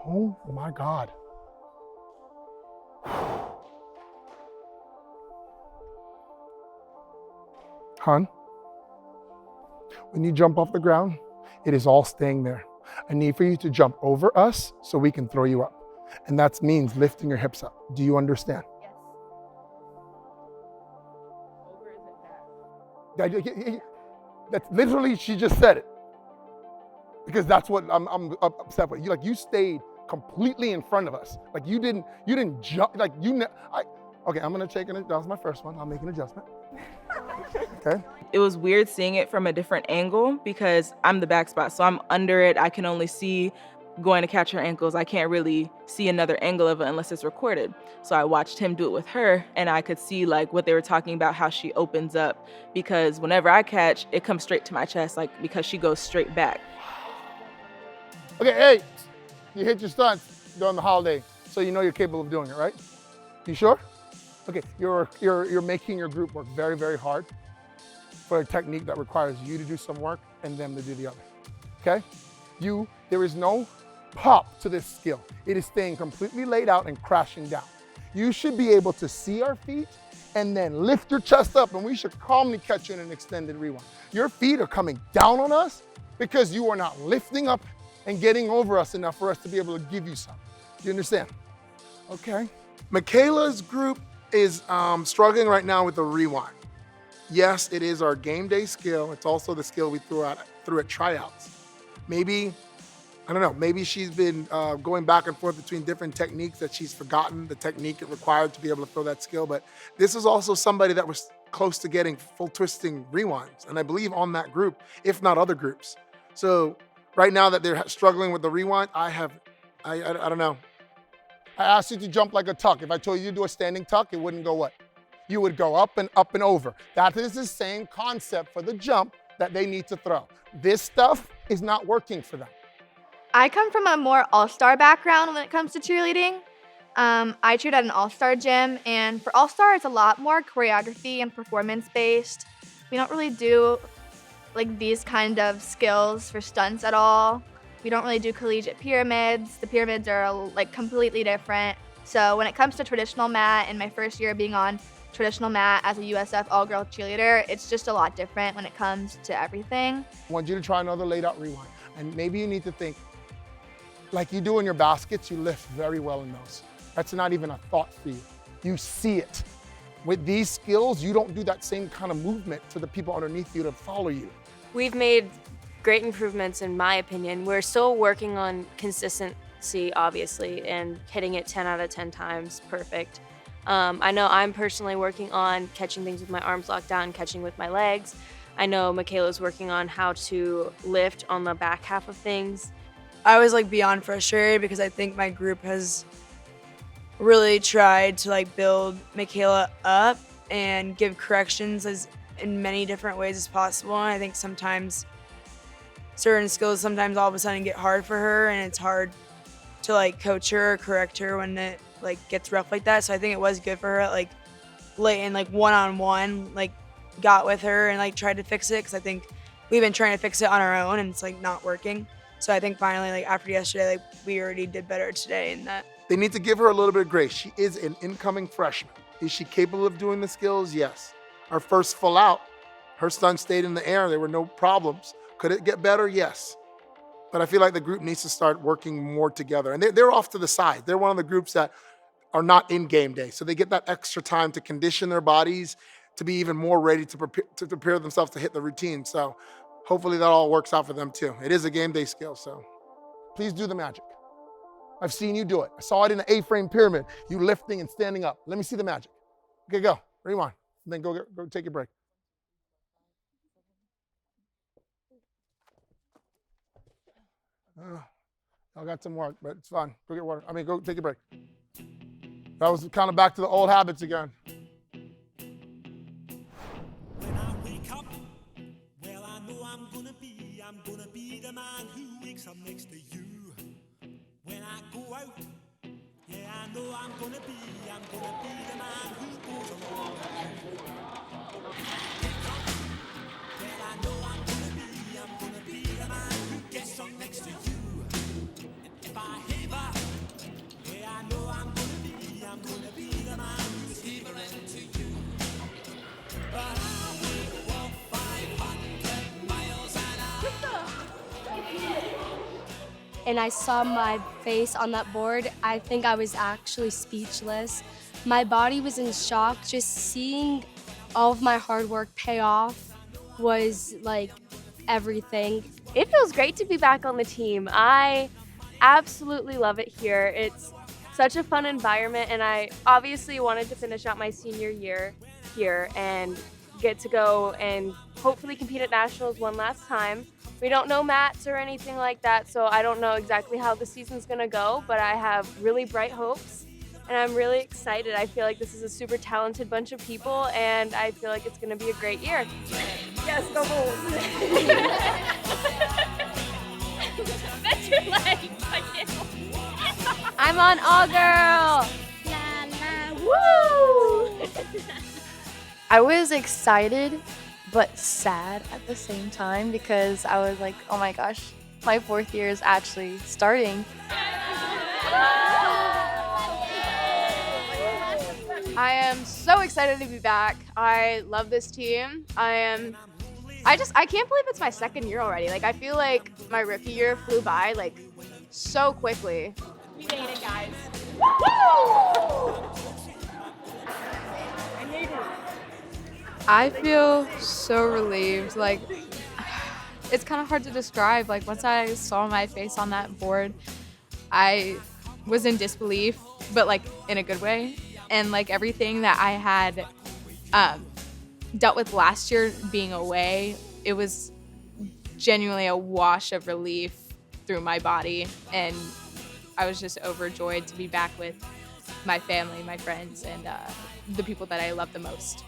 Oh my God. Hun, when you jump off the ground, it is all staying there. I need for you to jump over us so we can throw you up. And that means lifting your hips up. Do you understand? Yes. Over isn't that. That's literally, she just said it. Because that's what I'm upset with. You stayed completely in front of us. Like you didn't jump, okay, I'm gonna take that was my first one. I'll make an adjustment. Okay. It was weird seeing it from a different angle because I'm the back spot, so I'm under it. I can only see going to catch her ankles. I can't really see another angle of it unless it's recorded. So I watched him do it with her, and I could see like what they were talking about, how she opens up, because whenever I catch, it comes straight to my chest, like because she goes straight back. Okay, hey, you hit your stunts during the holiday, so you know you're capable of doing it, right? You sure? Okay, you're making your group work very, very hard for a technique that requires you to do some work and them to do the other, okay? There is no pop to this skill. It is staying completely laid out and crashing down. You should be able to see our feet and then lift your chest up, and we should calmly catch you in an extended rewind. Your feet are coming down on us because you are not lifting up and getting over us enough for us to be able to give you some. Do you understand? Okay. Michaela's group is struggling right now with the rewind. Yes, it is our game day skill. It's also the skill we threw at tryouts. Maybe, I don't know, maybe she's been going back and forth between different techniques that she's forgotten the technique it required to be able to throw that skill. But this is also somebody that was close to getting full twisting rewinds. And I believe on that group, if not other groups. So right now that they're struggling with the rewind, I don't know. I asked you to jump like a tuck. If I told you to do a standing tuck, it wouldn't go what? You would go up and over. That is the same concept for the jump that they need to throw. This stuff is not working for them. I come from a more all-star background when it comes to cheerleading. I cheered at an all-star gym, and for all-star, it's a lot more choreography and performance-based. We don't really do like these kind of skills for stunts at all. We don't really do collegiate pyramids. The pyramids are like completely different. So when it comes to traditional mat, in my first year being on traditional mat as a USF All-Girl Cheerleader, it's just a lot different when it comes to everything. I want you to try another laid out rewind. And maybe you need to think, like you do in your baskets, you lift very well in those. That's not even a thought for you. You see it. With these skills, you don't do that same kind of movement to the people underneath you to follow you. We've made great improvements in my opinion. We're still working on consistency, obviously, and hitting it 10 out of 10 times perfect. I know I'm personally working on catching things with my arms locked down, catching with my legs. I know Michaela's working on how to lift on the back half of things. I was like beyond frustrated because I think my group has really tried to like build Michaela up and give corrections as in many different ways as possible. And I think sometimes certain skills all of a sudden get hard for her, and it's hard to like coach her or correct her when it like gets rough like that. So I think it was good for her like late in like one-on-one, like got with her and like tried to fix it, because I think we've been trying to fix it on our own and it's like not working. So I think finally, like after yesterday, like we already did better today in that. They need to give her a little bit of grace. She is an incoming freshman. Is she capable of doing the skills? Yes. Our first full out, her stunt stayed in the air. There were no problems. Could it get better? Yes. But I feel like the group needs to start working more together. And they're off to the side. They're one of the groups that are not in game day. So they get that extra time to condition their bodies to be even more ready to prepare themselves to hit the routine. So hopefully that all works out for them too. It is a game day skill, so please do the magic. I've seen you do it. I saw it in the A-frame pyramid, you lifting and standing up. Let me see the magic. Okay, go, rewind. And then go take your break. I got some work, but it's fine. Go get water. Go take a break. That was kind of back to the old habits again. When I wake up, well, I know I'm gonna be the man who wakes up next to you. When I go out, yeah, I know I'm gonna be the man who goes along with you. Wake up, well, I know I'm gonna be the man who gets up next to you. and I saw my face on that board, I think I was actually speechless. My body was in shock. Just seeing all of my hard work pay off was like everything. It feels great to be back on the team. I absolutely love it here. It's such a fun environment, and I obviously wanted to finish out my senior year here and get to go and hopefully compete at nationals one last time. We don't know mats or anything like that, so I don't know exactly how the season's gonna go, but I have really bright hopes and I'm really excited. I feel like this is a super talented bunch of people and I feel like it's gonna be a great year. Yes, go Bulls! That's your legs, I can't. I'm on All-Girl! La la, woo! I was excited but sad at the same time because I was like, oh my gosh, my 4th year is actually starting. I am so excited to be back. I love this team. I can't believe it's my 2nd year already. Like, I feel like my rookie year flew by like so quickly. We made it, guys. I feel so relieved. Like, it's kind of hard to describe. Like, once I saw my face on that board, I was in disbelief, but like in a good way. And like everything that I had dealt with last year being away, it was genuinely a wash of relief through my body. And I was just overjoyed to be back with my family, my friends, and the people that I love the most.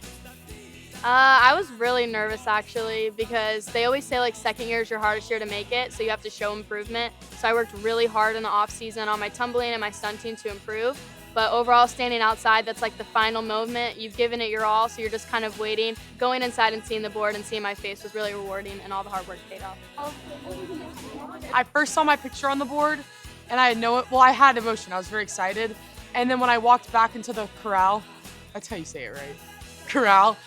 I was really nervous actually because they always say like 2nd year is your hardest year to make it, so you have to show improvement. So I worked really hard in the off season on my tumbling and my stunting to improve. But overall, standing outside, that's like the final moment. You've given it your all, so you're just kind of waiting. Going inside and seeing the board and seeing my face was really rewarding, and all the hard work paid off. I first saw my picture on the board, and I had emotion. I was very excited. And then when I walked back into the corral, that's how you say it, right? Corral.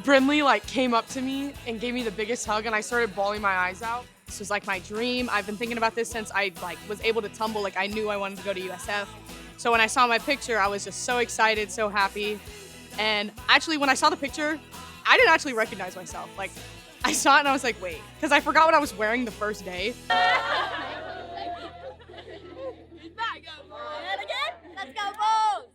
Brinley like came up to me and gave me the biggest hug, and I started bawling my eyes out. This was like my dream. I've been thinking about this since I like was able to tumble. Like I knew I wanted to go to USF. So when I saw my picture, I was just so excited, so happy. And actually, when I saw the picture, I didn't actually recognize myself. Like I saw it and I was like, wait, because I forgot what I was wearing the first day. Let's go Bulls!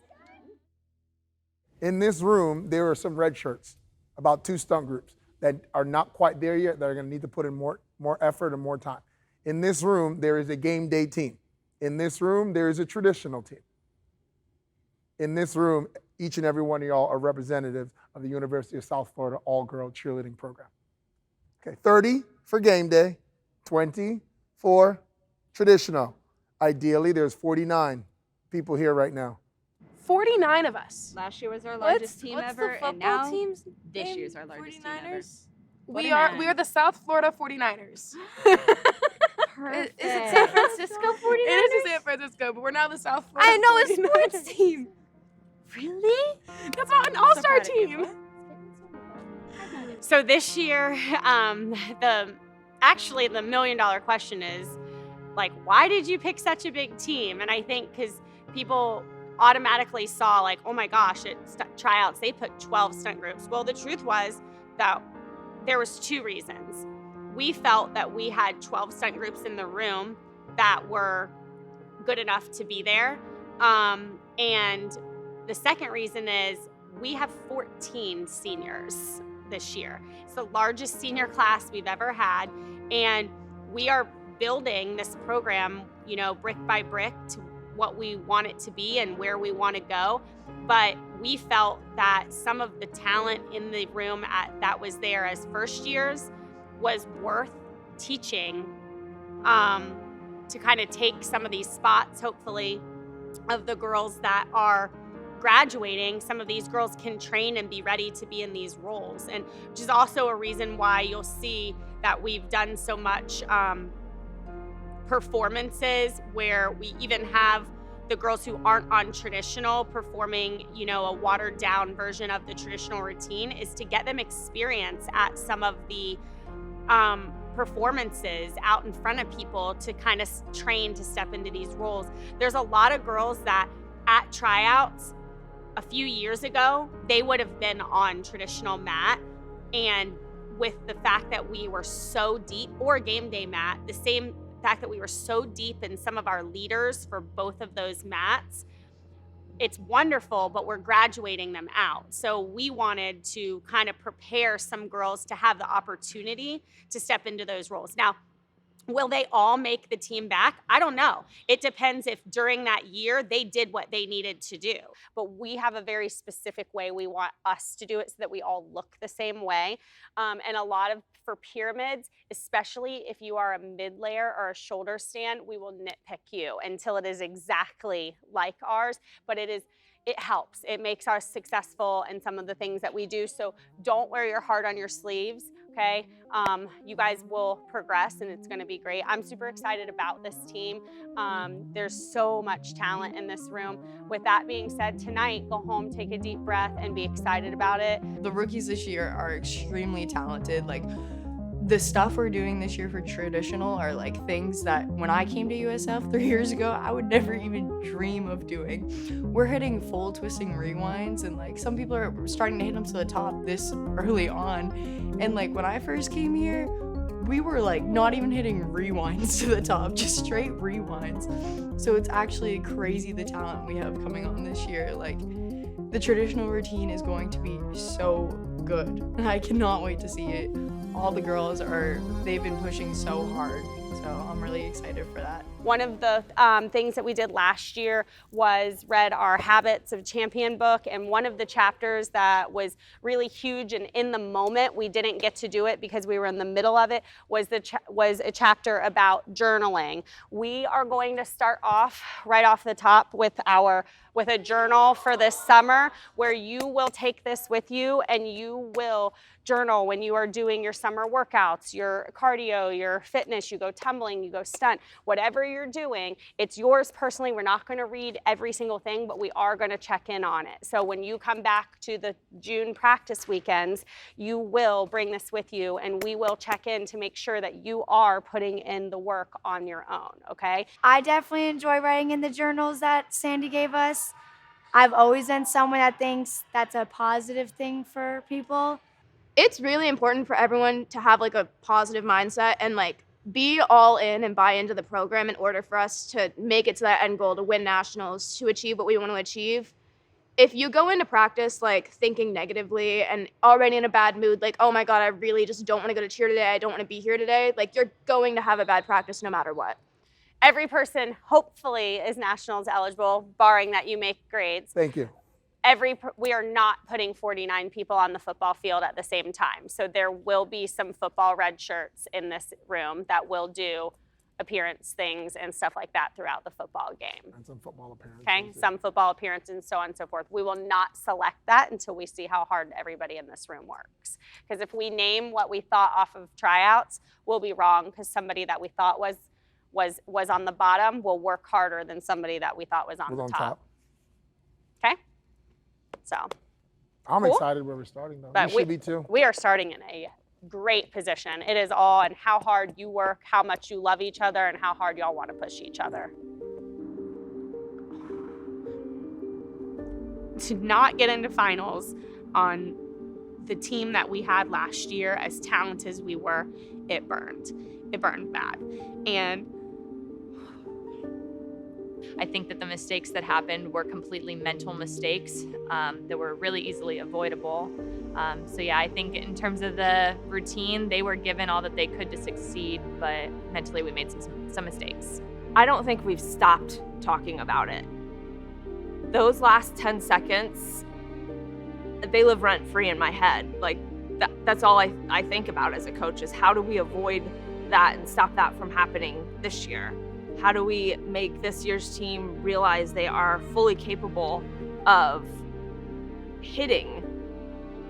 In this room, there are some red shirts, about 2 stunt groups that are not quite there yet, that are gonna need to put in more effort and more time. In this room, there is a game day team. In this room, there is a traditional team. In this room, each and every one of y'all are representatives of the University of South Florida All-Girl Cheerleading Program. Okay, 30 for game day, 20 for traditional. Ideally, there's 49 people here right now. 49 of us. Last year was our largest team what's ever, the and now team's this name? year's our largest team ever. 49ers? We are the South Florida 49ers. Perfect. Is it San Francisco 49ers? It is San Francisco, but we're now the South Florida. I know a 49ers. sports team. Really? That's not an all-star team. So this year, the $1 million question is, like, why did you pick such a big team? And I think because people automatically saw like, oh my gosh, at tryouts, they put 12 stunt groups. Well, the truth was that there was 2 reasons. We felt that we had 12 stunt groups in the room that were good enough to be there. And the second reason is we have 14 seniors this year. It's the largest senior class we've ever had. And we are building this program, you know, brick by brick to what we want it to be and where we want to go. But we felt that some of the talent in the room that was there as first years was worth teaching to kind of take some of these spots, hopefully, of the girls that are graduating. Some of these girls can train and be ready to be in these roles, and which is also a reason why you'll see that we've done so much performances where we even have the girls who aren't on traditional performing, you know, a watered down version of the traditional routine, is to get them experience at some of the performances out in front of people to kind of train to step into these roles. There's a lot of girls that at tryouts a few years ago, they would have been on traditional mat, and with the fact that we were so deep, or game day mat, the same fact that we were so deep in some of our leaders for both of those mats, it's wonderful, but we're graduating them out. So we wanted to kind of prepare some girls to have the opportunity to step into those roles. Now, will they all make the team back? I don't know. It depends if during that year they did what they needed to do. But we have a very specific way we want us to do it so that we all look the same way. And a lot of, for pyramids, especially if you are a mid layer or a shoulder stand, we will nitpick you until it is exactly like ours. But it helps. It makes us successful in some of the things that we do. So don't wear your heart on your sleeves, okay? You guys will progress and it's gonna be great. I'm super excited about this team. There's so much talent in this room. With that being said, tonight, go home, take a deep breath, and be excited about it. The rookies this year are extremely talented. Like, the stuff we're doing this year for traditional are like things that when I came to USF 3 years ago, I would never even dream of doing. We're hitting full twisting rewinds, and like some people are starting to hit them to the top this early on. And like when I first came here, we were like not even hitting rewinds to the top, just straight rewinds. So it's actually crazy the talent we have coming on this year. Like, the traditional routine is going to be so good, and I cannot wait to see it. All the girls they've been pushing so hard, so I'm really excited for that. One of the things that we did last year was read our Habits of Champion book, and one of the chapters that was really huge and in the moment, we didn't get to do it because we were in the middle of it, was a chapter about journaling. We are going to start off right off the top with a journal for this summer, where you will take this with you and you will journal when you are doing your summer workouts, your cardio, your fitness, you go tumbling, you go stunt, whatever you're doing, it's yours personally. We're not going to read every single thing, but we are going to check in on it. So when you come back to the June practice weekends, you will bring this with you, and we will check in to make sure that you are putting in the work on your own, okay? I definitely enjoy writing in the journals that Sandy gave us. I've always been someone that thinks that's a positive thing for people. It's really important for everyone to have like a positive mindset and like be all in and buy into the program in order for us to make it to that end goal, to win nationals, to achieve what we want to achieve. If you go into practice like thinking negatively and already in a bad mood, like, oh my God, I really just don't want to go to cheer today, I don't want to be here today, like you're going to have a bad practice no matter what. Every person hopefully is nationals eligible, barring that you make grades. Thank you. We are not putting 49 people on the football field at the same time. So there will be some football red shirts in this room that will do appearance things and stuff like that throughout the football game. And some football appearances. Okay, some football appearances and so on and so forth. We will not select that until we see how hard everybody in this room works. Because if we name what we thought off of tryouts, we'll be wrong, because somebody that we thought was on the bottom will work harder than somebody that we thought was on the top. Okay? So. I'm cool. excited where we're starting, though. But you should be too. We are starting in a great position. It is all in how hard you work, how much you love each other, and how hard y'all want to push each other. To not get into finals on the team that we had last year, as talented as we were, it burned. It burned bad. And I think that the mistakes that happened were completely mental mistakes that were really easily avoidable. So yeah, I think in terms of the routine, they were given all that they could to succeed, but mentally we made some mistakes. I don't think we've stopped talking about it. Those last 10 seconds, they live rent-free in my head. Like, that's all I think about as a coach, is how do we avoid that and stop that from happening this year? How do we make this year's team realize they are fully capable of hitting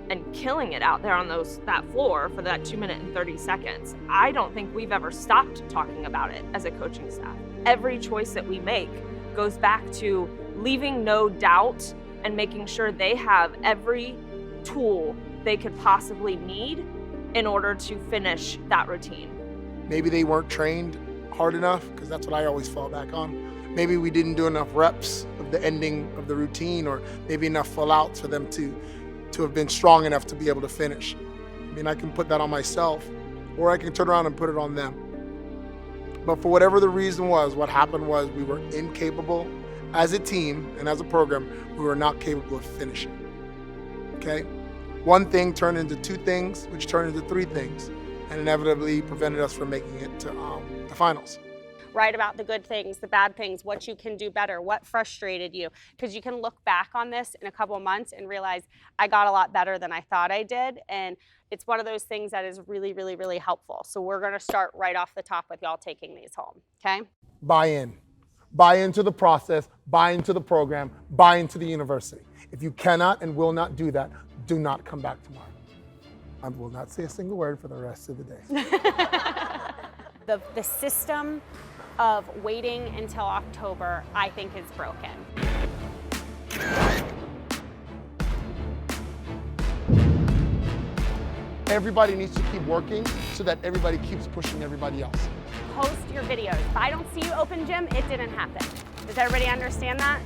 and killing it out there on that floor for that 2 minute and 30 seconds? I don't think we've ever stopped talking about it as a coaching staff. Every choice that we make goes back to leaving no doubt and making sure they have every tool they could possibly need in order to finish that routine. Maybe they weren't trained hard enough, because that's what I always fall back on. Maybe we didn't do enough reps of the ending of the routine, or maybe enough full outs for them to have been strong enough to be able to finish. I mean, I can put that on myself, or I can turn around and put it on them. But for whatever the reason was, what happened was we were incapable as a team and as a program, we were not capable of finishing, okay? One thing turned into two things, which turned into three things, and inevitably prevented us from making it to the finals. Write about the good things, the bad things, what you can do better, what frustrated you. Because you can look back on this in a couple of months and realize I got a lot better than I thought I did. And it's one of those things that is really, really, really helpful. So we're gonna start right off the top with y'all taking these home, okay? Buy in. Buy into the process, buy into the program, buy into the university. If you cannot and will not do that, do not come back tomorrow. I will not say a single word for the rest of the day. The system of waiting until October, I think, is broken. Everybody needs to keep working so that everybody keeps pushing everybody else. Post your videos. If I don't see you open gym, it didn't happen. Does everybody understand that?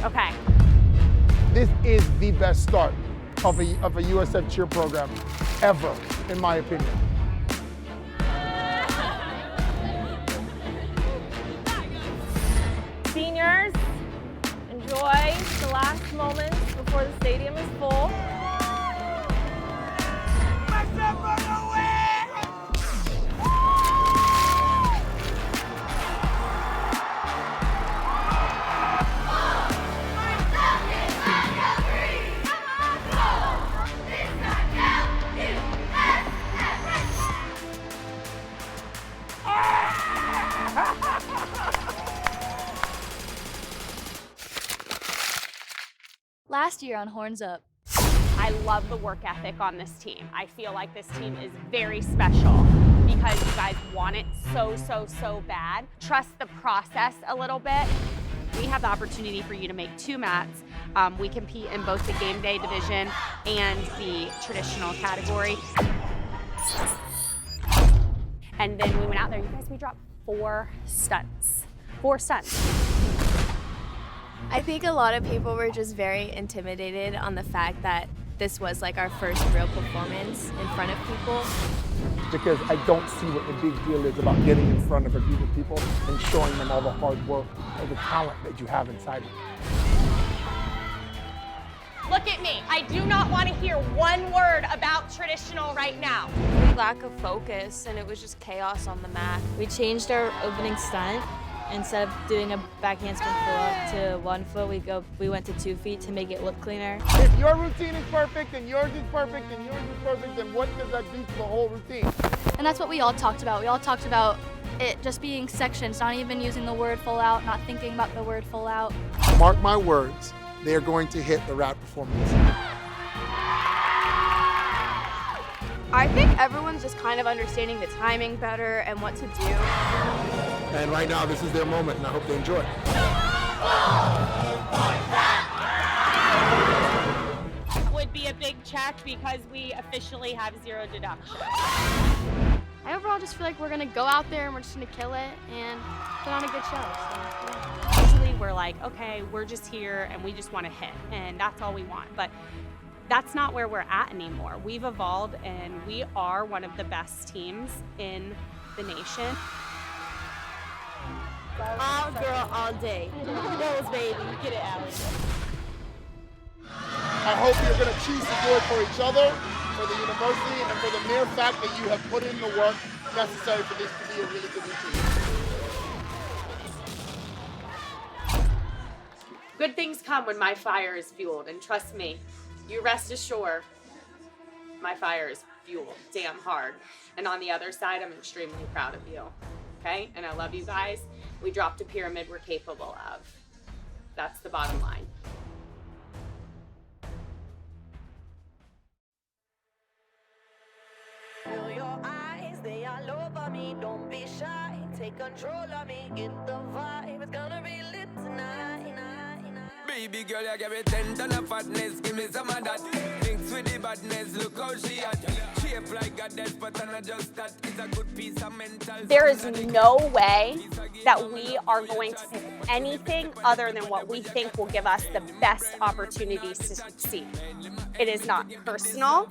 Okay. This is the best start of a USF cheer program ever, in my opinion. Seniors, enjoy the last moments before the stadium is full. Last year on Horns Up. I love the work ethic on this team. I feel like this team is very special because you guys want it so, so, so bad. Trust the process a little bit. We have the opportunity for you to make 2 mats. We compete in both the game day division and the traditional category. And then we went out there, you guys, we dropped 4 stunts. 4 stunts. I think a lot of people were just very intimidated on the fact that this was like our first real performance in front of people. Because I don't see what the big deal is about getting in front of a group of people and showing them all the hard work or the talent that you have inside of you. Look at me. I do not want to hear one word about traditional right now. Lack of focus, and it was just chaos on the mat. We changed our opening stunt. Instead of doing a back handspring pull-up to 1 foot, we went to 2 feet to make it look cleaner. If your routine is perfect and yours is perfect and yours is perfect, then what does that do to the whole routine? And that's what we all talked about. We all talked about it just being sections, not even using the word full out, not thinking about the word full out. Mark my words, they are going to hit the rad performance. I think everyone's just kind of understanding the timing better and what to do. And right now, this is their moment, and I hope they enjoy it. Would be a big check because we officially have 0 deduction. I overall just feel like we're gonna go out there and we're just gonna kill it and put on a good show. So, yeah. Usually we're like, okay, we're just here and we just want to hit, and that's all we want. But that's not where we're at anymore. We've evolved and we are one of the best teams in the nation. All girl, all day. Bills, baby. Get it, Alex. I hope you're going to choose to do it for each other, for the university, and for the mere fact that you have put in the work necessary for this to be a really good routine. Good things come when my fire is fueled, and trust me, you rest assured, my fire is fueled damn hard. And on the other side, I'm extremely proud of you, okay? And I love you guys. We dropped a pyramid we're capable of. That's the bottom line. Feel your eyes, they all over me. Don't be shy, take control of me. Get the vibe, it's gonna be lit tonight. Baby girl, you give me 10 ton of fatness. Give me some of that. Mix with the badness, look how she at. Shape There is no way that we are going to pick anything other than what we think will give us the best opportunities to succeed. It is not personal.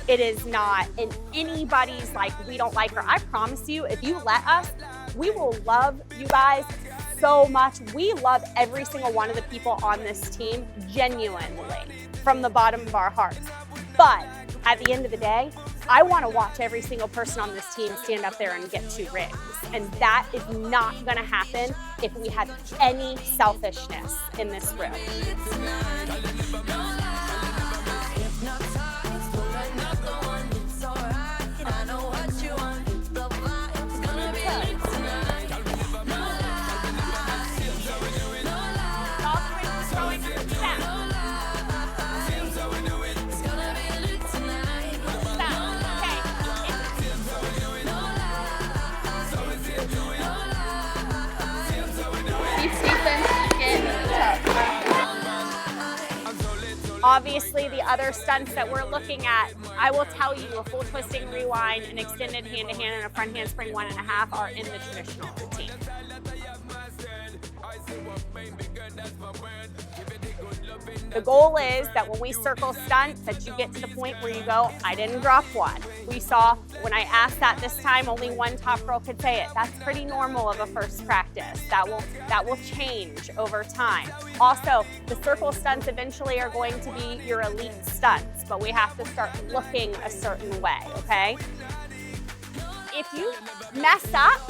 It is not in anybody's like, we don't like her. I promise you, if you let us, we will love you guys so much. We love every single one of the people on this team genuinely from the bottom of our hearts. But at the end of the day, I want to watch every single person on this team stand up there and get 2 rings. And that is not going to happen if we have any selfishness in this room. Obviously, the other stunts that we're looking at, I will tell you, a full twisting rewind, an extended hand-to-hand, and a front handspring 1.5 are in the traditional routine. The goal is that when we circle stunts, that you get to the point where you go, I didn't drop one. We saw, when I asked that this time, only one top girl could say it. That's pretty normal of a first practice. That will change over time. Also, the circle stunts eventually are going to be your elite stunts, but we have to start looking a certain way, okay? If you mess up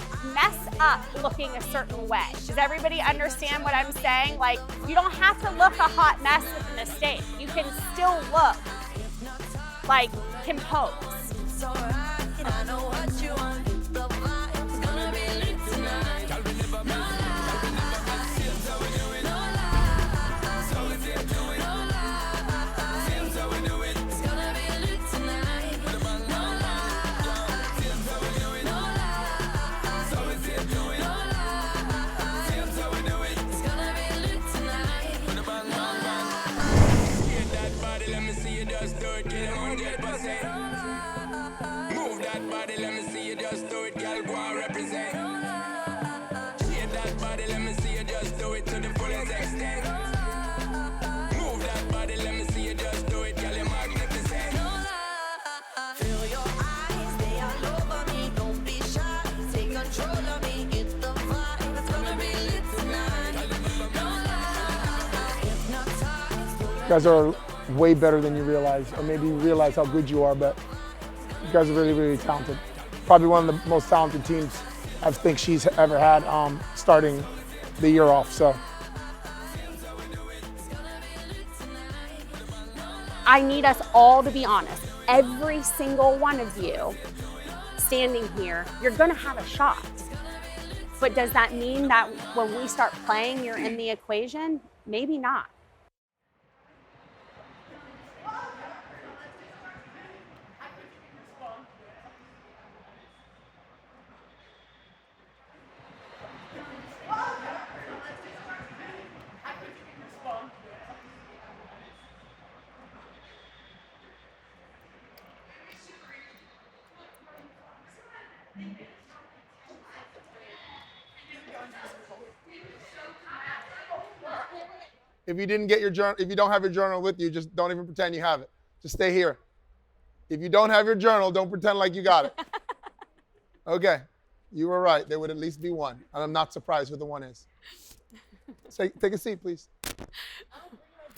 looking a certain way. Does everybody understand what I'm saying? Like, you don't have to look a hot mess with a mistake. You can still look like composed. You guys are way better than you realize, or maybe you realize how good you are, but you guys are really, really talented. Probably one of the most talented teams I think she's ever had starting the year off, so. I need us all to be honest. Every single one of you standing here, you're gonna have a shot. But does that mean that when we start playing, you're in the equation? Maybe not. If you didn't get your journal, if you don't have your journal with you, just don't even pretend you have it. Just stay here. If you don't have your journal, don't pretend like you got it. Okay, you were right. There would at least be one, and I'm not surprised who the one is. Take a seat, please.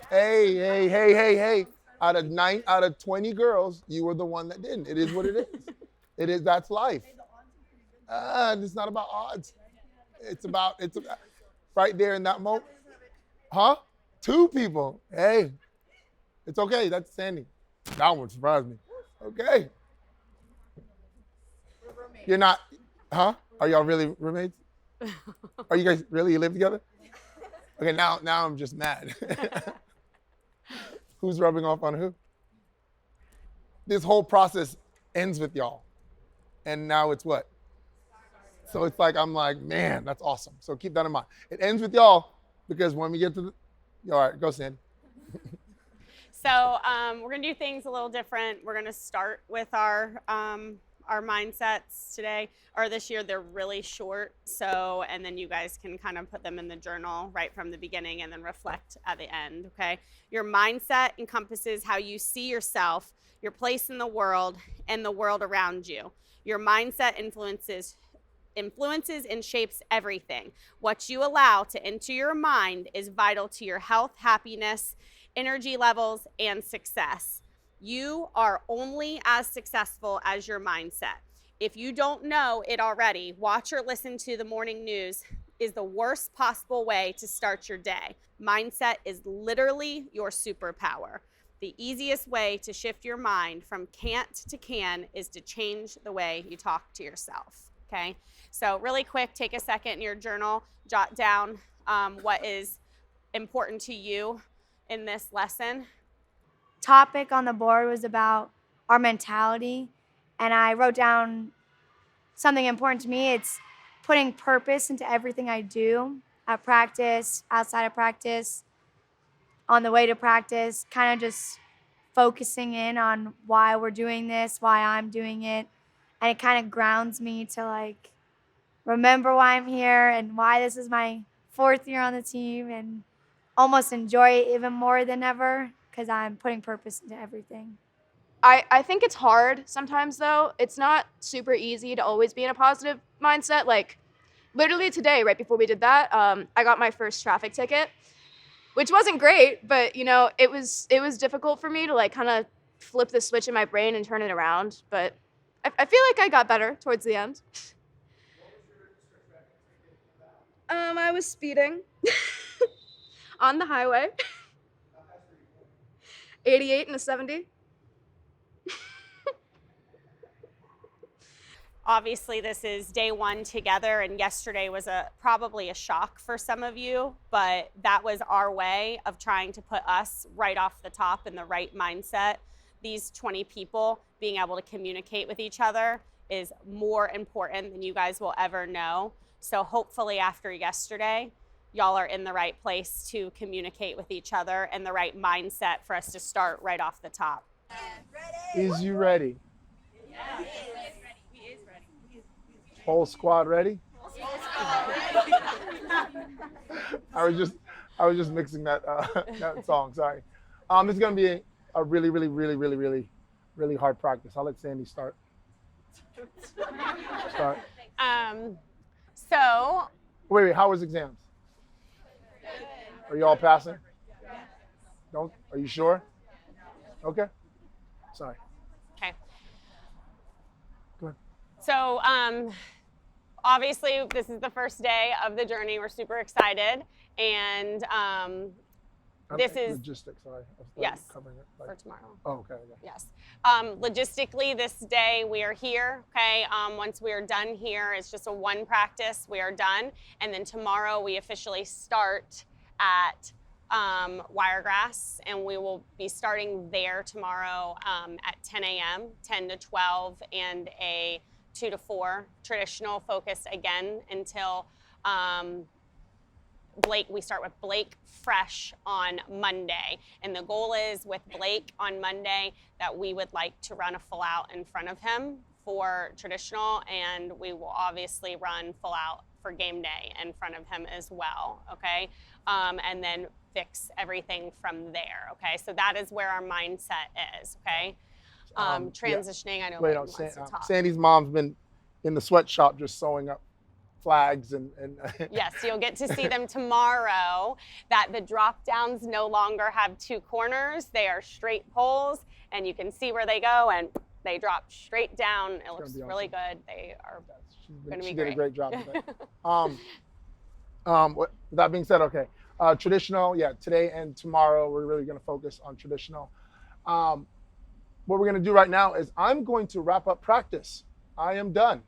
Hey. Out of 20 girls, you were the one that didn't. It is what it is. That's life. It's not about odds. It's about right there in that moment. Huh? 2 people. Hey, it's okay. That's Sandy. That one surprised me. Okay. You're not, huh? Are y'all really roommates? Are you guys really, you live together? Okay, now I'm just mad. Who's rubbing off on who? This whole process ends with y'all. And now it's what? So it's like, I'm like, man, that's awesome. So keep that in mind. It ends with y'all because when we get to all right, go Sandy. So we're gonna do things a little different. We're gonna start with our mindsets today, or this year. They're really short, so, and then you guys can kind of put them in the journal right from the beginning and then reflect at the end, okay? Your mindset encompasses how you see yourself, your place in the world, and the world around you. Your mindset influences and shapes everything. What you allow to enter your mind is vital to your health, happiness, energy levels, and success. You are only as successful as your mindset. If you don't know it already, watch or listen to the morning news is the worst possible way to start your day. Mindset is literally your superpower. The easiest way to shift your mind from can't to can is to change the way you talk to yourself, okay? So really quick, take a second in your journal, jot down what is important to you in this lesson. Topic on the board was about our mentality, and I wrote down something important to me. It's putting purpose into everything I do at practice, outside of practice, on the way to practice, kind of just focusing in on why we're doing this, why I'm doing it. And it kind of grounds me to like remember why I'm here and why this is my 4th year on the team, and almost enjoy it even more than ever because I'm putting purpose into everything. I think it's hard sometimes, though. It's not super easy to always be in a positive mindset. Like, literally today, right before we did that, I got my first traffic ticket, which wasn't great, but, you know, it was difficult for me to, like, kind of flip the switch in my brain and turn it around. But I feel like I got better towards the end. I was speeding on the highway. 88 and a 70. Obviously, this is day one together, and yesterday was probably a shock for some of you, but that was our way of trying to put us right off the top in the right mindset. These 20 people being able to communicate with each other is more important than you guys will ever know. So hopefully after yesterday, y'all are in the right place to communicate with each other and the right mindset for us to start right off the top. Is you ready? Whole squad ready? I was just mixing that that song. Sorry. This is gonna be a really hard practice. I'll let Sandy start. So. Wait. How was exams? Are you all passing? Don't. Are you sure? Okay. Sorry. Okay. Go ahead. So, obviously, this is the first day of the journey. We're super excited, and this is logistics. Sorry. Yes, covering it, for tomorrow. Oh, okay. Yes. Logistically, this day we are here. Okay. Once we are done here, it's just a one practice. We are done, and then tomorrow we officially start at Wiregrass, and we will be starting there tomorrow at 10 a.m., 10 to 12, and a 2 to 4 traditional focus again until Blake. We start with Blake fresh on Monday, and the goal is with Blake on Monday that we would like to run a full out in front of him for traditional, and we will obviously run full out for game day in front of him as well, okay? And then fix everything from there, okay? So that is where our mindset is, okay? Transitioning, I know Wait, Wayne wants to talk. Sandy's mom's been in the sweatshop just sewing up flags and Yes, you'll get to see them tomorrow, that the drop downs no longer have 2 corners. They are straight poles, and you can see where they go, and they drop straight down. It looks really good. They are going to be great. She did a great job today. With that being said, okay. Traditional, yeah, today and tomorrow, we're really going to focus on traditional. What we're going to do right now is I'm going to wrap up practice. I am done.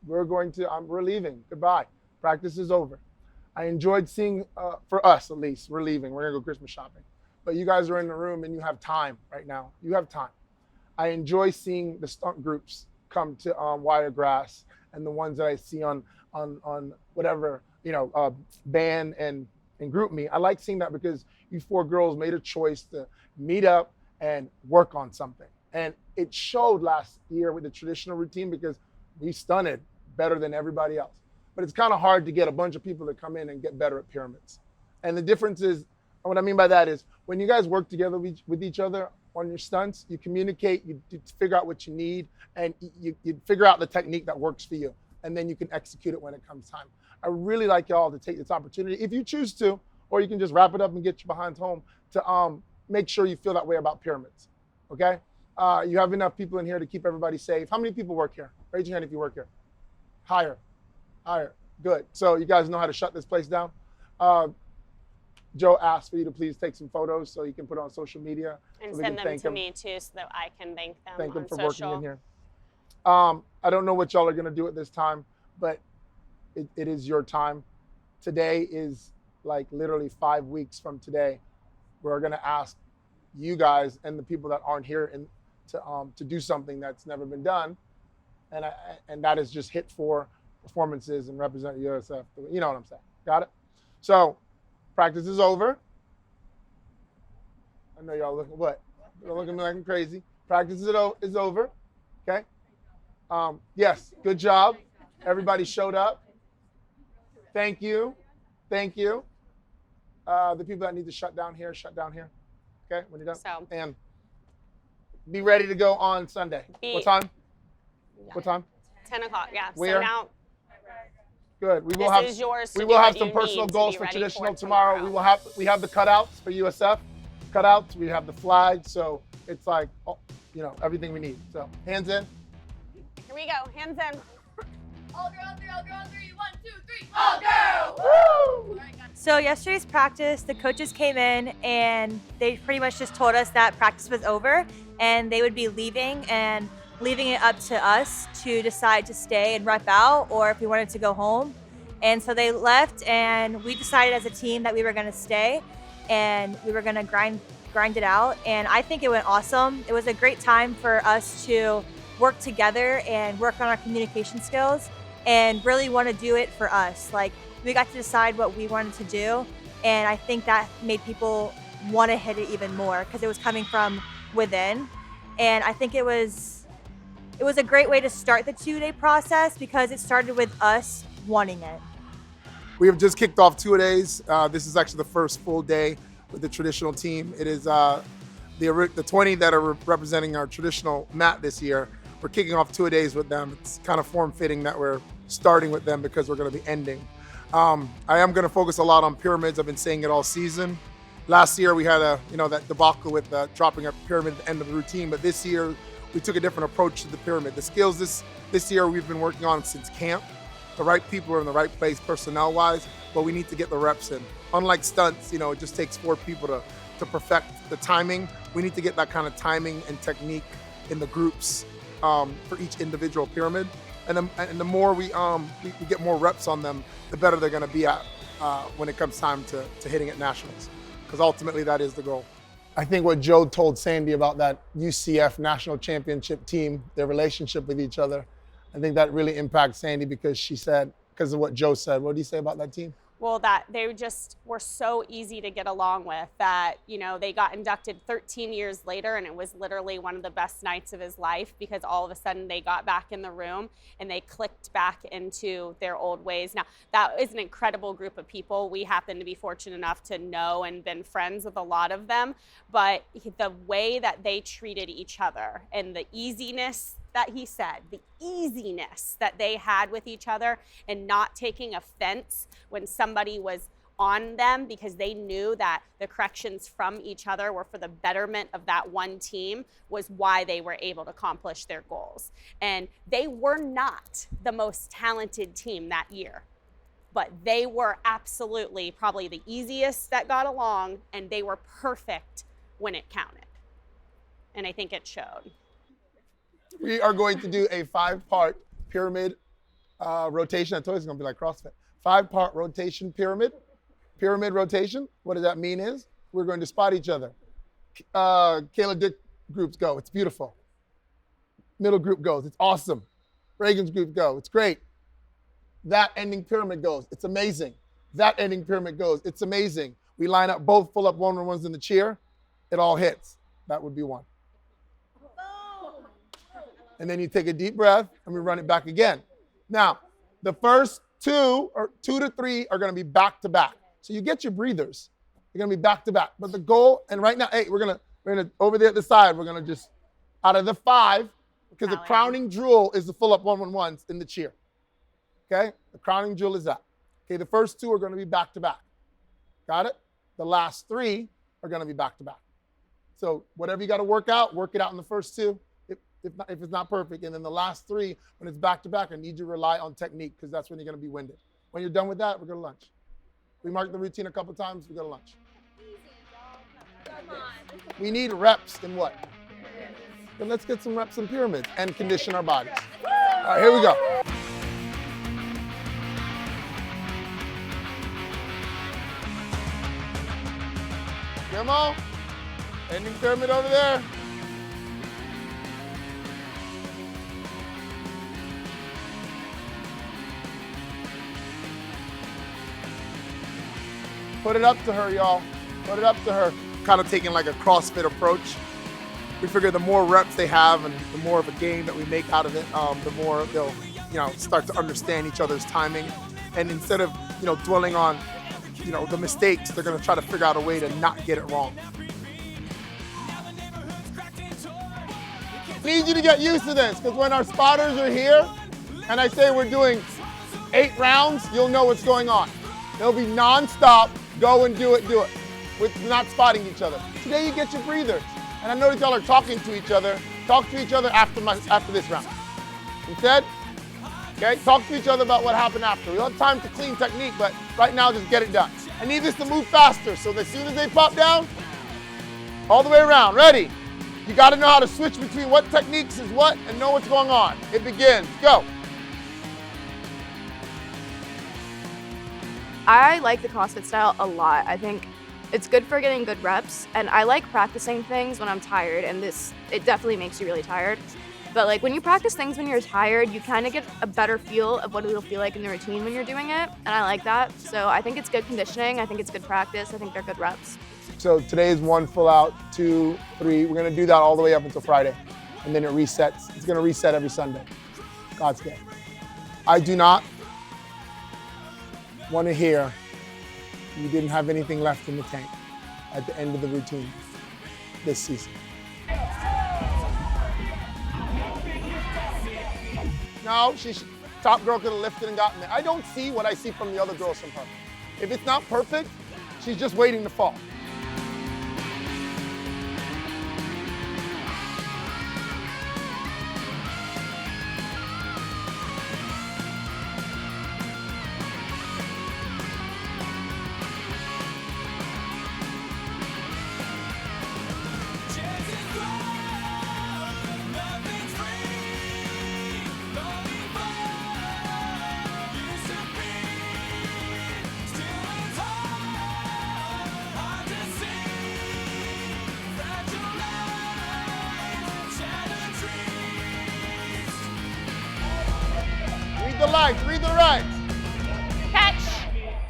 We're leaving. Goodbye. Practice is over. I enjoyed seeing, for us at least, we're leaving. We're going to go Christmas shopping. But you guys are in the room and you have time right now. You have time. I enjoy seeing the stunt groups come to Wiregrass, and the ones that I see on whatever, band and and group me. I like seeing that because you 4 girls made a choice to meet up and work on something. And it showed last year with the traditional routine because we stunted better than everybody else. But it's kind of hard to get a bunch of people to come in and get better at pyramids. And the difference is, what I mean by that is when you guys work together with each other on your stunts, you communicate, you figure out what you need, and you figure out the technique that works for you. And then you can execute it when it comes time. I really like y'all to take this opportunity, if you choose to, or you can just wrap it up and get your behinds home, to make sure you feel that way about pyramids, okay? You have enough people in here to keep everybody safe. How many people work here? Raise your hand if you work here. Higher. Good. So you guys know how to shut this place down. Joe asked for you to please take some photos so you can put it on social media. And so send them to me too so that I can thank them Thank them on for social. working in here. I don't know what y'all are going to do at this time, but it is your time. Today is like literally 5 weeks from today. We're going to ask you guys and the people that aren't here to do something that's never been done. And that is just hit 4 performances and represent USF. You know what I'm saying. Got it? So practice is over. I know y'all looking, what? You're looking at me like I'm crazy. Practice is over. Okay? Yes, good job. Everybody showed up. Thank you. The people that need to shut down here. Okay, when you're done. So. And be ready to go on Sunday. What time? Yeah. What time? 10 o'clock, yeah. Where? So now, Good. We will this have is yours to we do will have what some you personal need to goals be for ready traditional for tomorrow. We have the cutouts for USF. Cutouts. We have the flag. So it's like, everything we need. So hands in. Here we go. Hands in. All girl on 3, all girl on 3. 1, 2, 3. All girl! Woo! So yesterday's practice, the coaches came in and they pretty much just told us that practice was over and they would be leaving it up to us to decide to stay and rep out or if we wanted to go home. And so they left and we decided as a team that we were going to stay and we were going to grind it out. And I think it went awesome. It was a great time for us to work together and work on our communication skills and really want to do it for us. Like, we got to decide what we wanted to do, and I think that made people want to hit it even more because it was coming from within. And I think it was a great way to start the 2-day process because it started with us wanting it. We have just kicked off 2 days. This is actually the first full day with the traditional team. It is the 20 that are representing our traditional mat this year. We're kicking off 2 days with them. It's kind of form-fitting that we're starting with them because we're going to be ending. I am going to focus a lot on pyramids. I've been saying it all season. Last year we had that debacle with dropping a pyramid at the end of the routine, but this year we took a different approach to the pyramid. The skills this year we've been working on since camp. The right people are in the right place personnel-wise, but we need to get the reps in. Unlike stunts, it just takes 4 people to perfect the timing. We need to get that kind of timing and technique in the groups for each individual pyramid. And the more we get more reps on them, the better they're going to be at when it comes time to hitting at nationals, because ultimately that is the goal. I think what Joe told Sandy about that UCF national championship team, their relationship with each other, I think that really impacts Sandy because of what Joe said. What did he say about that team? Well, that they just were so easy to get along with that, they got inducted 13 years later and it was literally one of the best nights of his life because all of a sudden they got back in the room and they clicked back into their old ways. Now, that is an incredible group of people. We happen to be fortunate enough to know and been friends with a lot of them, but the way that they treated each other and the easiness that he said, the easiness that they had with each other and not taking offense when somebody was on them because they knew that the corrections from each other were for the betterment of that one team was why they were able to accomplish their goals. And they were not the most talented team that year, but they were absolutely probably the easiest that got along, and they were perfect when it counted. And I think it showed. We are going to do a 5-part pyramid rotation. I told you it's going to be like CrossFit. 5-part rotation pyramid rotation. What does that mean is we're going to spot each other. Kayla Dick groups go. It's beautiful. Middle group goes. It's awesome. Reagan's group go. It's great. That ending pyramid goes. It's amazing. that ending pyramid goes. It's amazing. We line up both full up 1-on-1s in the cheer. It all hits. That would be 1. And then you take a deep breath and we run it back again. Now, the first 2 or 2 to 3 are going to be back to back. So you get your breathers. They're going to be back to back. But the goal, and right now, hey, we're going to over there at the side, we're going to just, out of the 5, because the crowning jewel is the full up 1-on-1s in the cheer. Okay? The crowning jewel is that. Okay, the first 2 are going to be back to back. Got it? The last 3 are going to be back to back. So whatever you got to work it out in the first 2. If it's not perfect. And then the last 3, when it's back to back, I need you to rely on technique because that's when you're going to be winded. When you're done with that, we're going to lunch. We marked the routine a couple times, we go to lunch. We need reps in what? Then let's get some reps in pyramids and condition our bodies. All right, here we go. Come on. Ending pyramid over there. Put it up to her, y'all. Put it up to her. Kind of taking like a CrossFit approach. We figure the more reps they have and the more of a game that we make out of it, the more they'll, start to understand each other's timing. And instead of, dwelling on, the mistakes, they're going to try to figure out a way to not get it wrong. Need you to get used to this, because when our spotters are here and I say we're doing 8 rounds, you'll know what's going on. It'll be nonstop, go and do it, with not spotting each other. Today you get your breathers. And I know that y'all are talking to each other. Talk to each other after this round. Instead, okay, talk to each other about what happened after. We don't have time to clean technique, but right now just get it done. I need this to move faster, so as soon as they pop down, all the way around, ready? You gotta know how to switch between what techniques is what and know what's going on. It begins, go. I like the CrossFit style a lot. I think it's good for getting good reps, and I like practicing things when I'm tired, and it definitely makes you really tired. But like when you practice things when you're tired, you kind of get a better feel of what it'll feel like in the routine when you're doing it, and I like that. So I think it's good conditioning, I think it's good practice, I think they're good reps. So today is 1 full out, 2, 3. We're gonna do that all the way up until Friday, and then it resets. It's gonna reset every Sunday, God's day. I do not want to hear you didn't have anything left in the tank at the end of the routine this season. No, top girl could have lifted and gotten there. I don't see what I see from the other girls from her. If it's not perfect, she's just waiting to fall. Read the legs, read the legs. Catch.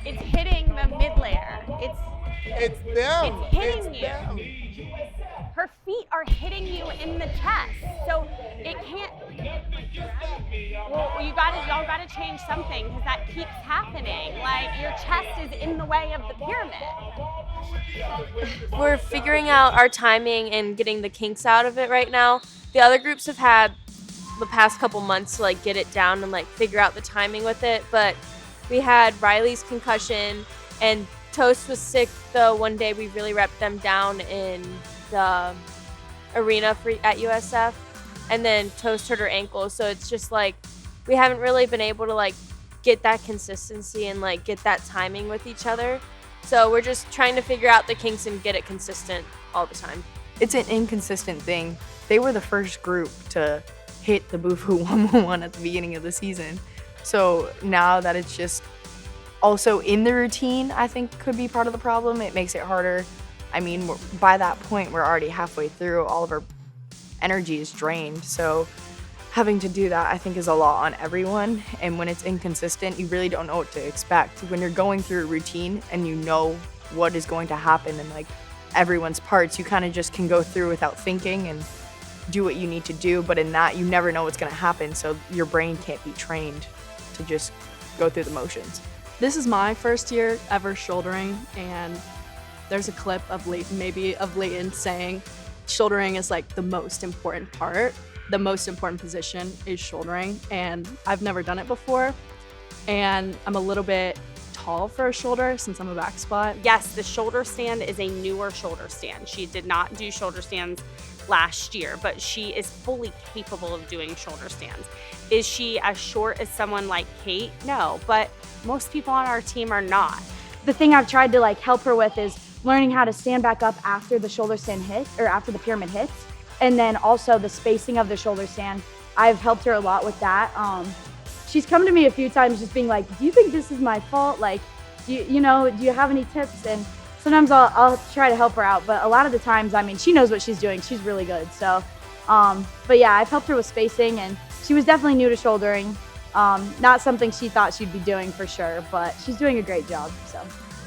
It's hitting the mid layer. It's them. It's hitting you. Her feet are hitting you in the chest, so it can't. Well, y'all gotta change something because that keeps happening. Like your chest is in the way of the pyramid. We're figuring out our timing and getting the kinks out of it right now. The other groups have had the past couple months to like get it down and like figure out the timing with it, but we had Riley's concussion and Toast was sick the one day we really repped them down in the arena at USF, and then Toast hurt her ankle, so it's just like we haven't really been able to like get that consistency and like get that timing with each other. So we're just trying to figure out the kinks and get it consistent all the time. It's an inconsistent thing. They were the first group to hit the Bufu 111 at the beginning of the season. So now that it's just also in the routine, I think could be part of the problem. It makes it harder. I mean, by that point, we're already halfway through. All of our energy is drained. So having to do that, I think, is a lot on everyone. And when it's inconsistent, you really don't know what to expect. When you're going through a routine and you know what is going to happen and like everyone's parts, you kind of just can go through without thinking and do what you need to do. But in that, you never know what's going to happen. So your brain can't be trained to just go through the motions. This is my first year ever shouldering, and there's a clip of Leighton saying shouldering is like the most important part. The most important position is shouldering, and I've never done it before. And I'm a little bit tall for a shoulder since I'm a back spot. Yes, the shoulder stand is a newer shoulder stand. She did not do shoulder stands last year, but she is fully capable of doing shoulder stands. Is she as short as someone like Kate? No, but most people on our team are not. The thing I've tried to like help her with is learning how to stand back up after the shoulder stand hits, or after the pyramid hits. And then also the spacing of the shoulder stand. I've helped her a lot with that. She's come to me a few times just being like, do you think this is my fault? Like, do you have any tips? And sometimes I'll try to help her out, but a lot of the times, I mean, she knows what she's doing. She's really good. So, but yeah, I've helped her with spacing, and she was definitely new to shouldering. Not something she thought she'd be doing for sure, but she's doing a great job, so.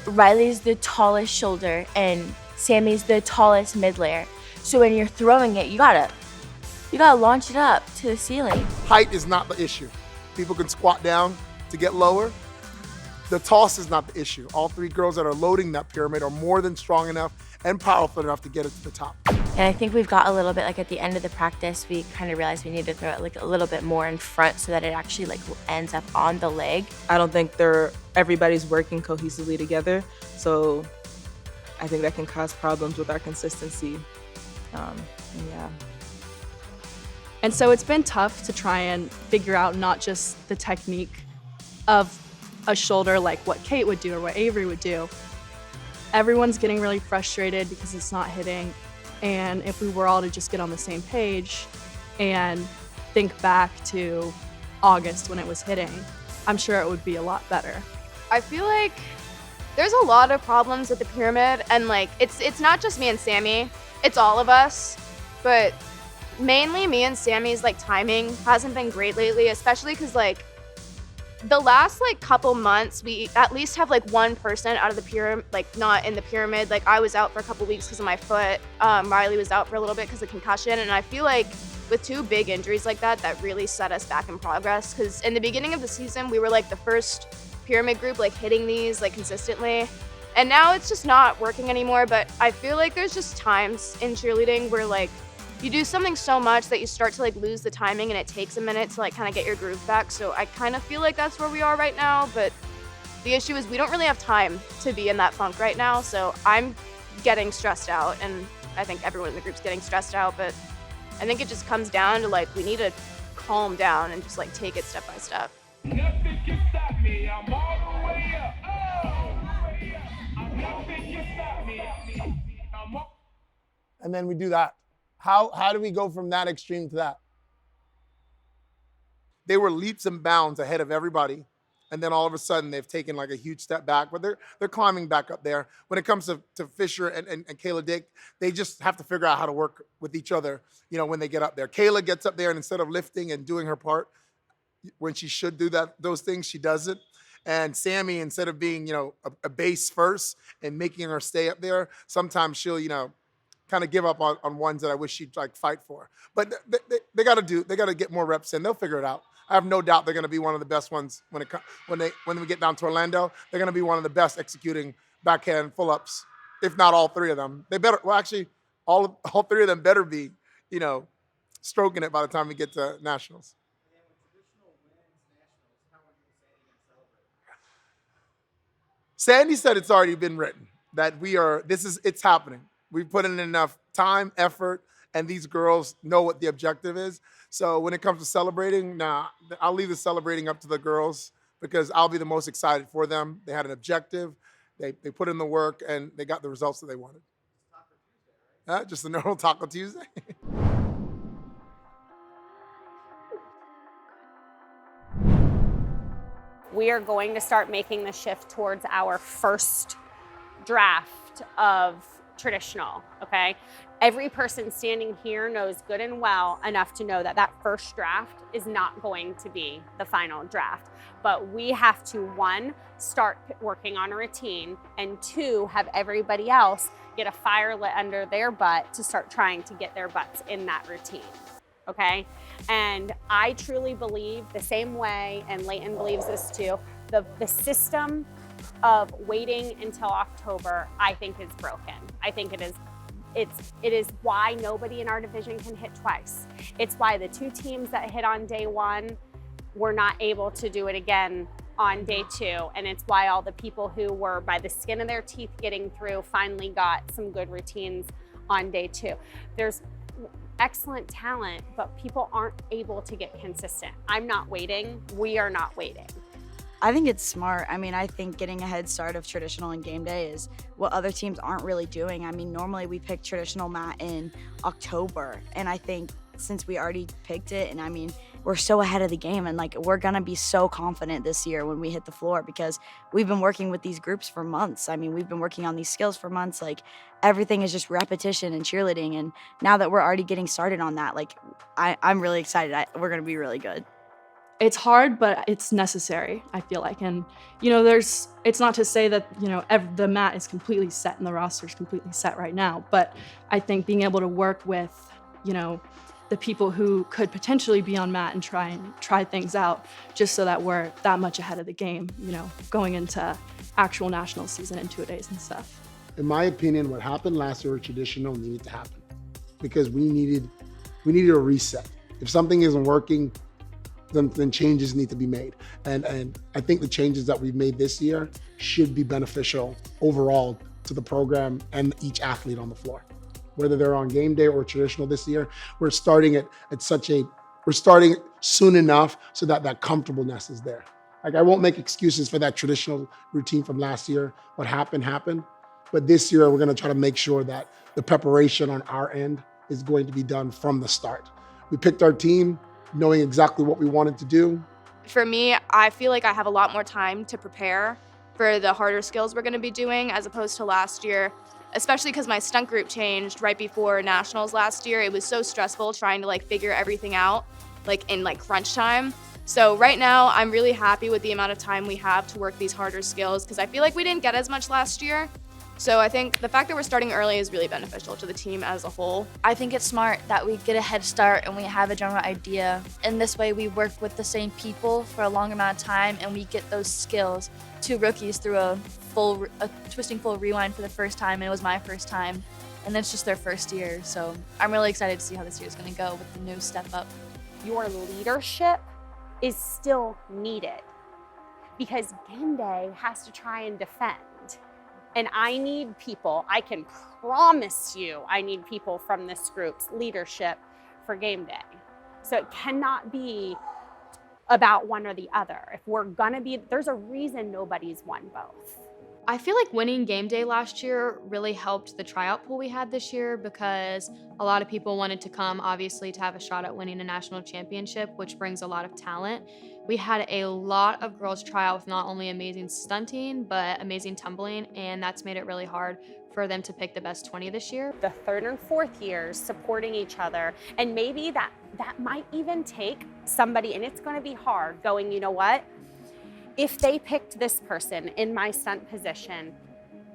Riley's the tallest shoulder and Sammy's the tallest mid layer. So when you're throwing it, you gotta launch it up to the ceiling. Height is not the issue. People can squat down to get lower. The toss is not the issue. All three girls that are loading that pyramid are more than strong enough and powerful enough to get it to the top. And I think we've got a little bit, like at the end of the practice, we kind of realized we need to throw it like a little bit more in front so that it actually like ends up on the leg. I don't think everybody's working cohesively together, so I think that can cause problems with our consistency. Yeah. And so it's been tough to try and figure out not just the technique of a shoulder like what Kate would do or what Avery would do. Everyone's getting really frustrated because it's not hitting. And if we were all to just get on the same page and think back to August when it was hitting, I'm sure it would be a lot better. I feel like there's a lot of problems with the pyramid, and like it's not just me and Sammy, it's all of us, but mainly me and Sammy's like timing hasn't been great lately, especially because like the last like couple months we at least have like one person out of the pyramid, like not in the pyramid. Like I was out for a couple weeks because of my foot. Riley was out for a little bit because of concussion, and I feel like with two big injuries like that really set us back in progress, because in the beginning of the season we were like the first pyramid group like hitting these like consistently, and now it's just not working anymore. But I feel like there's just times in cheerleading where like you do something so much that you start to like lose the timing, and it takes a minute to like kind of get your groove back. So I kind of feel like that's where we are right now, but the issue is we don't really have time to be in that funk right now. So I'm getting stressed out, and I think everyone in the group's getting stressed out, but I think it just comes down to like we need to calm down and just like take it step by step. Nothing can stop me. I'm all the way up. Nothing can stop me. And then we do that. How do we go from that extreme to that? They were leaps and bounds ahead of everybody, and then all of a sudden they've taken like a huge step back, but they're climbing back up there. When it comes to Fisher and Kayla Dick, they just have to figure out how to work with each other, when they get up there. Kayla gets up there, and instead of lifting and doing her part, when she should do those things, she does it. And Sammy, instead of being, a base first and making her stay up there, sometimes she'll, kind of give up on ones that I wish she'd like fight for. But they got to get more reps in. They'll figure it out. I have no doubt they're going to be one of the best ones when we get down to Orlando. They're going to be one of the best executing backhand pull-ups, if not all three of them. They better, well, actually, all three of them better be, stroking it by the time we get to nationals. Sandy said it's already been written that it's happening. We've put in enough time, effort, and these girls know what the objective is. So when it comes to celebrating, I'll leave the celebrating up to the girls, because I'll be the most excited for them. They had an objective, they put in the work, and they got the results that they wanted. Just a normal Taco Tuesday. We are going to start making the shift towards our first draft of traditional, okay? Every person standing here knows good and well enough to know that that first draft is not going to be the final draft. But we have to, one, start working on a routine, and two, have everybody else get a fire lit under their butt to start trying to get their butts in that routine, okay? And I truly believe the same way, and Leighton believes this too, the system of waiting until October, I think is broken. I think it is why nobody in our division can hit twice. It's why the 2 teams that hit on day 1 were not able to do it again on day 2. And it's why all the people who were by the skin of their teeth getting through finally got some good routines on day 2. There's excellent talent, but people aren't able to get consistent. I'm not waiting. We are not waiting. I think it's smart. I mean, I think getting a head start of traditional and game day is what other teams aren't really doing. I mean, normally we pick traditional mat in October, and I think since we already picked it, and I mean, we're so ahead of the game, and like we're gonna be so confident this year when we hit the floor because we've been working with these groups for months. I mean, we've been working on these skills for months. Like everything is just repetition and cheerleading, and now that we're already getting started on that, like I'm really excited. We're gonna be really good. It's hard, but it's necessary, I feel like. And, you know, it's not to say that, you know, the mat is completely set and the roster is completely set right now, but I think being able to work with, you know, the people who could potentially be on mat and try things out just so that we're that much ahead of the game, you know, going into actual national season in 2 days and stuff. In my opinion, what happened last year with traditional needed to happen because we needed a reset. If something isn't working, then changes need to be made. And I think the changes that we've made this year should be beneficial overall to the program and each athlete on the floor. Whether they're on game day or traditional this year, we're starting soon enough so that comfortableness is there. Like I won't make excuses for that traditional routine from last year. What happened. But this year, we're gonna try to make sure that the preparation on our end is going to be done from the start. We picked our team, knowing exactly what we wanted to do. For me, I feel like I have a lot more time to prepare for the harder skills we're gonna be doing as opposed to last year, especially because my stunt group changed right before nationals last year. It was so stressful trying to like figure everything out like in like crunch time. So right now, I'm really happy with the amount of time we have to work these harder skills because I feel like we didn't get as much last year. So I think the fact that we're starting early is really beneficial to the team as a whole. I think it's smart that we get a head start and we have a general idea. And this way we work with the same people for a longer amount of time and we get those skills. 2 rookies through a twisting full rewind for the first time, and it was my first time. And it's just their first year. So I'm really excited to see how this year is gonna go with the new step up. Your leadership is still needed because game day has to try and defend. And I need people, I can promise you, I need people from this group's leadership for game day. So it cannot be about one or the other. If we're gonna be, there's a reason nobody's won both. I feel like winning game day last year really helped the tryout pool we had this year because a lot of people wanted to come, obviously, to have a shot at winning a national championship, which brings a lot of talent. We had a lot of girls try out with not only amazing stunting, but amazing tumbling, and that's made it really hard for them to pick the best 20 this year. The 3rd and 4th years supporting each other, and maybe that might even take somebody, and it's gonna be hard, going, you know what? If they picked this person in my stunt position,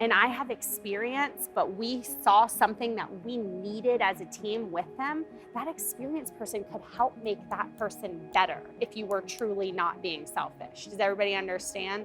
and I have experience, but we saw something that we needed as a team with them, that experienced person could help make that person better if you were truly not being selfish. Does everybody understand?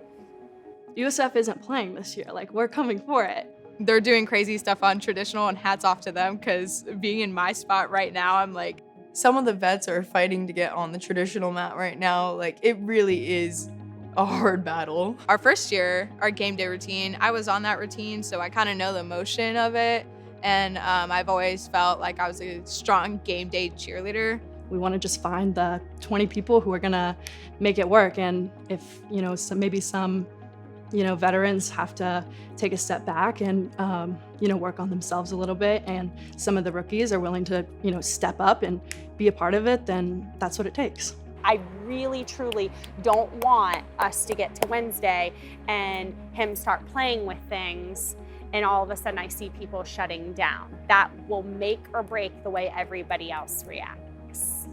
USF isn't playing this year. Like, we're coming for it. They're doing crazy stuff on traditional, and hats off to them because being in my spot right now, I'm like, some of the vets are fighting to get on the traditional mat right now. Like, it really is a hard battle. Our first year, our game day routine, I was on that routine, so I kind of know the motion of it. And I've always felt like I was a strong game day cheerleader. We want to just find the 20 people who are gonna make it work. And if, you know, maybe some, you know, veterans have to take a step back and, you know, work on themselves a little bit, and some of the rookies are willing to, you know, step up and be a part of it, then that's what it takes. I really, truly don't want us to get to Wednesday and him start playing with things and all of a sudden I see people shutting down. That will make or break the way everybody else reacts.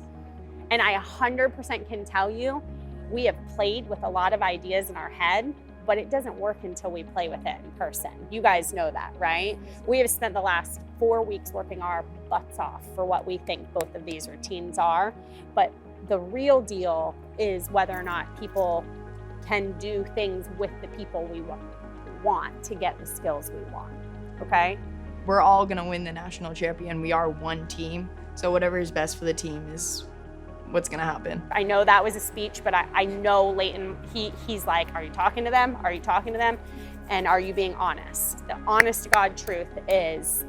And I 100% can tell you, we have played with a lot of ideas in our head, but it doesn't work until we play with it in person. You guys know that, right? We have spent the last 4 weeks working our butts off for what we think both of these routines are, but the real deal is whether or not people can do things with the people we want to get the skills we want, okay? We're all gonna win the national champion. We are one team, so whatever is best for the team is what's gonna happen. I know that was a speech, but I know Leighton, he's like, are you talking to them? Are you talking to them? And are you being honest? The honest to God truth is,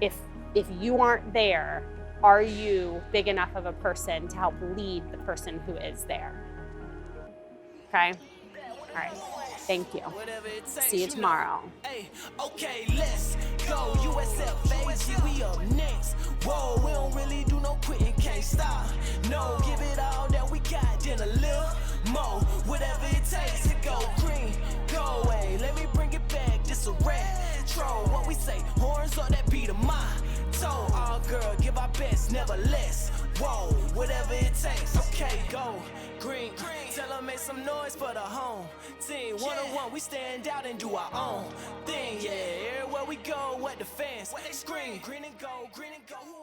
if you aren't there, are you big enough of a person to help lead the person who is there? Okay? All right. Thank you. See you tomorrow. Okay, let's go. USF, baby, we up next. Whoa, we don't really do no quitting, can't stop. No, give it all that we got, then a little more. Whatever it takes to go green, go away. Let me bring it back, this a retro. What we say, horns up, that beat of my toe. All girl, give our best, never less. Whoa, whatever it takes. Okay, go green. Tell them make some noise for the home team. 1-on-1, we stand out and do our own thing. Yeah, everywhere we go, what the fans scream. Green and gold, green and gold.